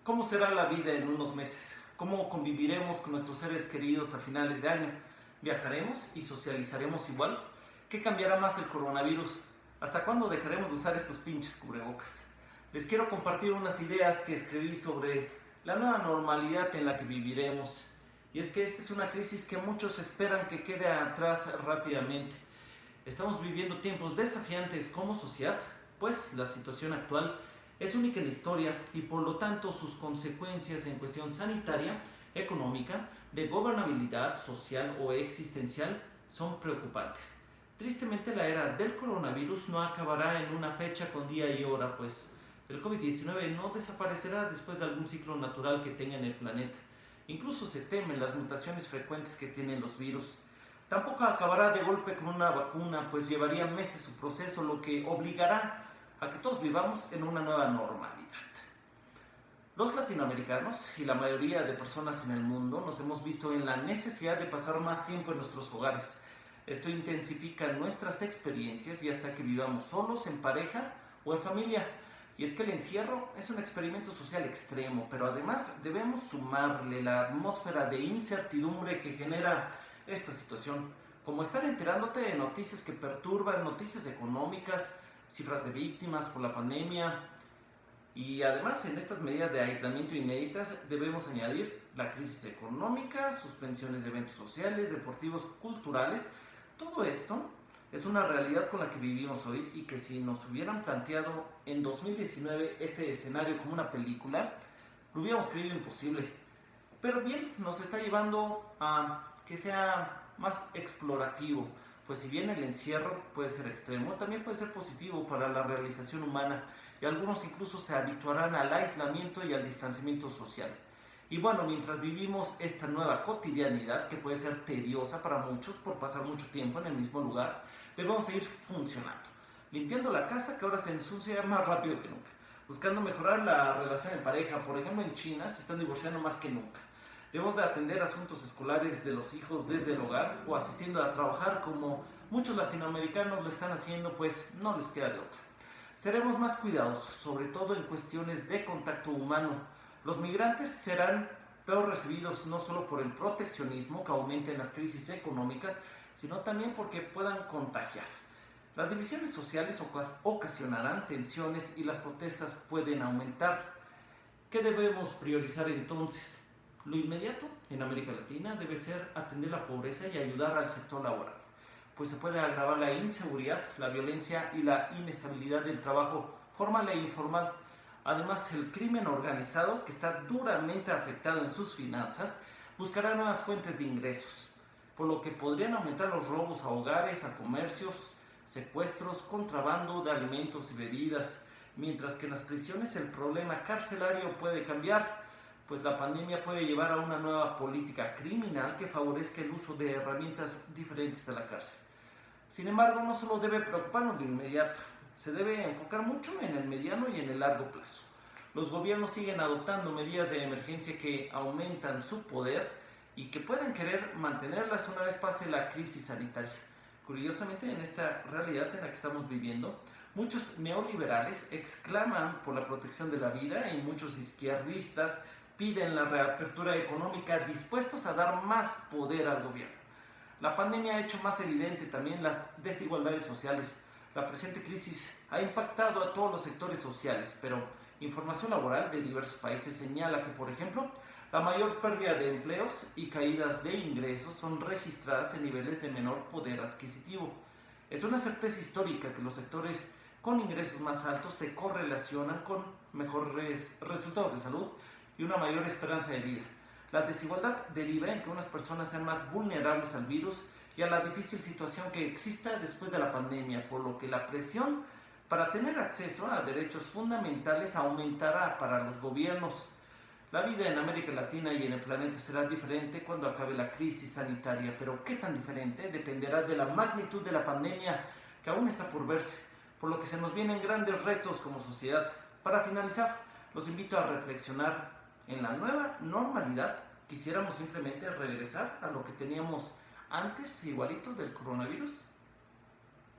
¿Cómo será la vida en unos meses? ¿Cómo conviviremos con nuestros seres queridos a finales de año? ¿Viajaremos y socializaremos igual? ¿Qué cambiará más el coronavirus? ¿Hasta cuándo dejaremos de usar estos pinches cubrebocas? Les quiero compartir unas ideas que escribí sobre la nueva normalidad en la que viviremos. Y es que esta es una crisis que muchos esperan que quede atrás rápidamente. Estamos viviendo tiempos desafiantes como sociedad, pues la situación actual es única en la historia y por lo tanto sus consecuencias en cuestión sanitaria, económica, de gobernabilidad social o existencial son preocupantes. Tristemente la era del coronavirus no acabará en una fecha con día y hora, pues el COVID-19 no desaparecerá después de algún ciclo natural que tenga en el planeta. Incluso se temen las mutaciones frecuentes que tienen los virus. Tampoco acabará de golpe con una vacuna, pues llevaría meses su proceso, lo que obligará a que todos vivamos en una nueva normalidad. Los latinoamericanos y la mayoría de personas en el mundo nos hemos visto en la necesidad de pasar más tiempo en nuestros hogares. Esto intensifica nuestras experiencias, ya sea que vivamos solos, en pareja o en familia. Y es que el encierro es un experimento social extremo, pero además debemos sumarle la atmósfera de incertidumbre que genera esta situación, como estar enterándote de noticias que perturban, noticias económicas, cifras de víctimas por la pandemia. Y además en estas medidas de aislamiento inéditas debemos añadir la crisis económica, suspensiones de eventos sociales, deportivos, culturales. Todo esto es una realidad con la que vivimos hoy y que si nos hubieran planteado en 2019 este escenario como una película, lo hubiéramos creído imposible. Pero bien, nos está llevando a que sea más explorativo, pues si bien el encierro puede ser extremo, también puede ser positivo para la realización humana y algunos incluso se habituarán al aislamiento y al distanciamiento social. Y bueno, mientras vivimos esta nueva cotidianidad que puede ser tediosa para muchos por pasar mucho tiempo en el mismo lugar, debemos seguir funcionando, limpiando la casa que ahora se ensucia más rápido que nunca, buscando mejorar la relación en pareja. Por ejemplo, en China se están divorciando más que nunca. Debemos de atender asuntos escolares de los hijos desde el hogar o asistiendo a trabajar como muchos latinoamericanos lo están haciendo, pues no les queda de otra. Seremos más cuidadosos, sobre todo en cuestiones de contacto humano. Los migrantes serán peor recibidos no solo por el proteccionismo que aumenta en las crisis económicas, sino también porque puedan contagiar. Las divisiones sociales ocasionarán tensiones y las protestas pueden aumentar. ¿Qué debemos priorizar entonces? Lo inmediato en América Latina debe ser atender la pobreza y ayudar al sector laboral, pues se puede agravar la inseguridad, la violencia y la inestabilidad del trabajo formal e informal. Además, el crimen organizado, que está duramente afectado en sus finanzas, buscará nuevas fuentes de ingresos, por lo que podrían aumentar los robos a hogares, a comercios, secuestros, contrabando de alimentos y bebidas, mientras que en las prisiones el problema carcelario puede cambiar, pues la pandemia puede llevar a una nueva política criminal que favorezca el uso de herramientas diferentes de la cárcel. Sin embargo, no solo debe preocuparnos de inmediato, se debe enfocar mucho en el mediano y en el largo plazo. Los gobiernos siguen adoptando medidas de emergencia que aumentan su poder y que pueden querer mantenerlas una vez pase la crisis sanitaria. Curiosamente, en esta realidad en la que estamos viviendo, muchos neoliberales exclaman por la protección de la vida y muchos izquierdistas piden la reapertura económica dispuestos a dar más poder al gobierno. La pandemia ha hecho más evidente también las desigualdades sociales. La presente crisis ha impactado a todos los sectores sociales, pero información laboral de diversos países señala que, por ejemplo, la mayor pérdida de empleos y caídas de ingresos son registradas en niveles de menor poder adquisitivo. Es una certeza histórica que los sectores con ingresos más altos se correlacionan con mejores resultados de salud y una mayor esperanza de vida. La desigualdad deriva en que unas personas sean más vulnerables al virus y a la difícil situación que exista después de la pandemia, por lo que la presión para tener acceso a derechos fundamentales aumentará para los gobiernos. La vida en América Latina y en el planeta será diferente cuando acabe la crisis sanitaria, pero qué tan diferente dependerá de la magnitud de la pandemia que aún está por verse, por lo que se nos vienen grandes retos como sociedad. Para finalizar, los invito a reflexionar. En la nueva normalidad quisiéramos simplemente regresar a lo que teníamos antes, igualito del coronavirus.